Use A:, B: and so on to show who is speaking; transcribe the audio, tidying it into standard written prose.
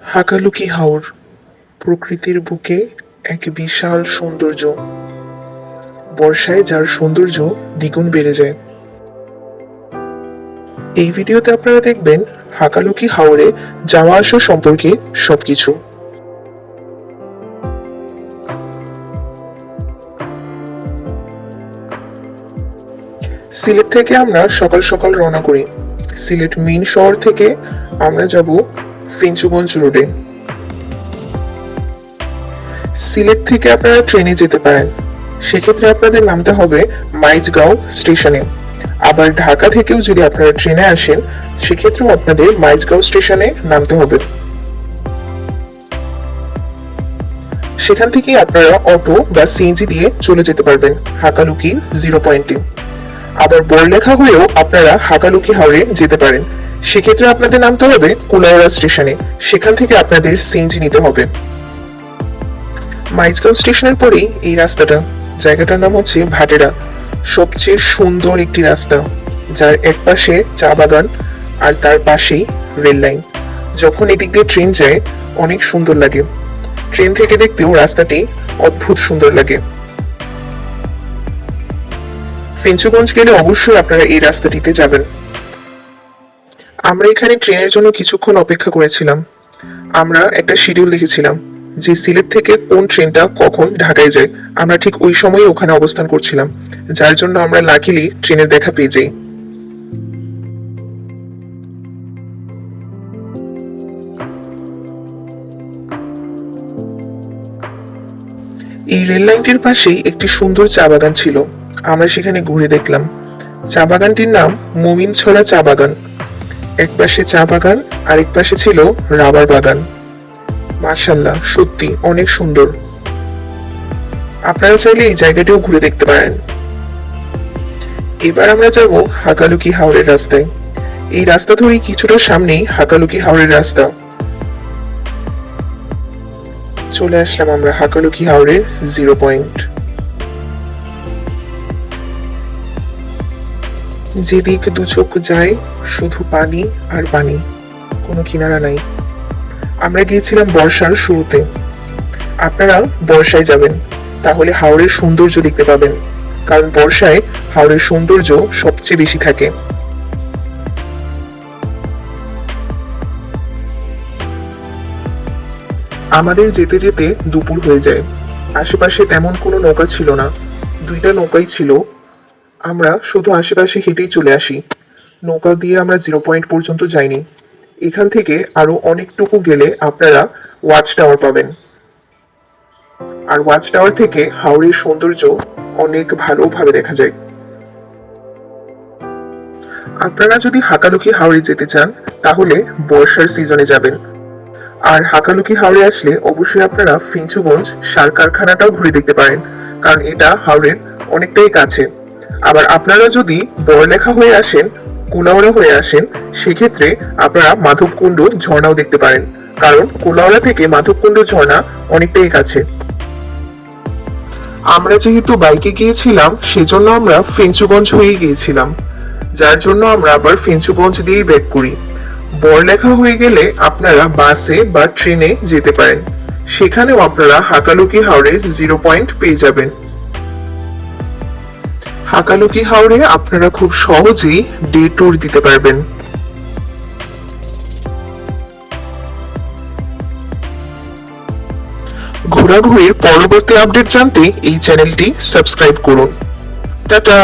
A: হাকালুকি হাওর প্রকৃতির বুকে এক বিশাল সৌন্দর্য। বর্ষায় যার সৌন্দর্য দ্বিগুণ বেড়ে যায়। এই ভিডিওতে আপনারা দেখবেন হাকালুকি হাওরে যাওয়া আসা সম্পর্কে সবকিছু। সিলেট থেকে আমরা সকাল সকাল রওনা করি। সিলেট মেইন শহর থেকে আমরা যাব ফেঞ্চুগঞ্জ রোডে। সিলেট থেকে আপনারা ট্রেনে যেতে পারেন, সেক্ষেত্রে আপনাদের নামতে হবে মাইজগাঁও স্টেশনে। আবার ঢাকা থেকেও যদি আপনারা ট্রেনে আসেন, সেক্ষেত্রেও আপনাদের মাইজগাঁও স্টেশনে নামতে হবে। সেখান থেকে আপনারা অটো বা সিএনজি দিয়ে চলে যেতে পারবেন হাকালুকির 0 পয়েন্টে। আবার বড়লেখা হয়েও আপনারা হাকালুকি হাওরে যেতে পারেন, সেক্ষেত্রে আপনাদের নামতে হবে কুলাউড়া স্টেশনে। সেখান থেকে আপনাদের সিএনজি নিতে হবে। মাইজগাঁও স্টেশনের পরেই এই রাস্তাটা, জায়গাটার নাম হচ্ছে ভাটেরা। সবচেয়ে সুন্দর একটি রাস্তা, যার এক পাশে চা বাগান আর তার পাশেই রেল লাইন। যখন এদিক দিয়ে ট্রেন যায় অনেক সুন্দর লাগে। ট্রেন থেকে দেখতেও রাস্তাটি অদ্ভুত সুন্দর লাগে। ফেঞ্চুগঞ্জ গেলে অবশ্যই আপনারা এই রাস্তাটিতে যাবেন। আমরা এখানে ট্রেনের জন্য কিছুক্ষণ অপেক্ষা করেছিলাম। আমরা একটা শিডিউল দেখেছিলাম যে সিলেট থেকে কোন ট্রেনটা কখন ঢাকায় যায়। আমরা ঠিক ওই সময় ওখানে অবস্থান করছিলাম, যার জন্য আমরা লাকিলি ট্রেনের দেখা পেয়ে যাই। এই রেল লাইনটির পাশেই একটি সুন্দর চা বাগান ছিল। আমরা সেখানে ঘুরে দেখলাম। চা বাগানটির নাম মুমিনছড়া চা বাগান। এক পাশে চা বাগান, আরেক পাশে ছিল রাবার বাগান। মাশাআল্লাহ, সত্যি অনেক সুন্দর। আপনারা চাইলে এই জায়গাটিও ঘুরে দেখতে পারেন। এবার আমরা যাব হাকালুকি হাওরের রাস্তায়। এই রাস্তা ধরেই কিছুটা সামনেই হাকালুকি হাওরের রাস্তা। চলে আসলাম আমরা হাকালুকি হাওরের 0 পয়েন্ট। যেদিক দু চোখ যায় শুধু পানি আর পানি, কোনো কিনারা নাই। আমরা গিয়েছিলাম বর্ষার শুরুতে। আপনারা বর্ষায় যাবেন, তাহলে হাওরের সৌন্দর্য দেখতে পাবেন, কারণ বর্ষায় হাওরের সৌন্দর্য সবচেয়ে বেশি থাকে। আমাদের যেতে যেতে দুপুর হয়ে যায়। আশেপাশে তেমন কোনো নৌকা ছিল না, 2টা নৌকাই ছিল। আমরা শুধু আশেপাশে হেঁটেই চলে আসি। নৌকা দিয়ে আমরা 0 পয়েন্ট পর্যন্ত যাইনি। এখান থেকে আরো অনেকটুকু গেলে আপনারা ওয়াচ টাওয়ার পাবেন। আর ওয়াচ টাওয়ার থেকে হাওরের সৌন্দর্য অনেক ভালোভাবে দেখা যায়। আপনারা যদি হাকালুকি হাওরে যেতে চান, তাহলে বর্ষার সিজনে যাবেন। আর হাকালুকি হাওরে আসলে অবশ্যই আপনারা ফেঞ্চুগঞ্জ সার কারখানাটাও ঘুরে দেখতে পারেন, কারণ এটা হাওরের অনেকটাই কাছে। আবার আপনারা যদি বড়লেখা হয়ে আসেন, কুলাউড়া হয়ে আসেন, সেক্ষেত্রে আপনারা মাধবকুণ্ড ঝর্ণাও দেখতে পারেন, কারণ কুলাউড়া থেকে মাধবকুণ্ড ঝর্ণা অনেকটাই কাছে। আমরা যেহেতু বাইকে গিয়েছিলাম, সেজন্য আমরা ফেঞ্চুগঞ্জ হয়ে গিয়েছিলাম, যার জন্য আমরা আবার ফেঞ্চুগঞ্জ দিয়েই ব্যাক করি। বড়লেখা হয়ে গেলে আপনারা বাসে বা ট্রেনে যেতে পারেন, সেখানেও আপনারা হাকালুকি হাওরের 0 পয়েন্ট পেয়ে যাবেন। হাকালুকি হাওরে আপনারা খুব সহজেই ডে ট্যুর দিতে পারবেন। ঘোরাঘুরির পরবর্তী আপডেট জানতে এই চ্যানেলটি সাবস্ক্রাইব করুন। টাটা।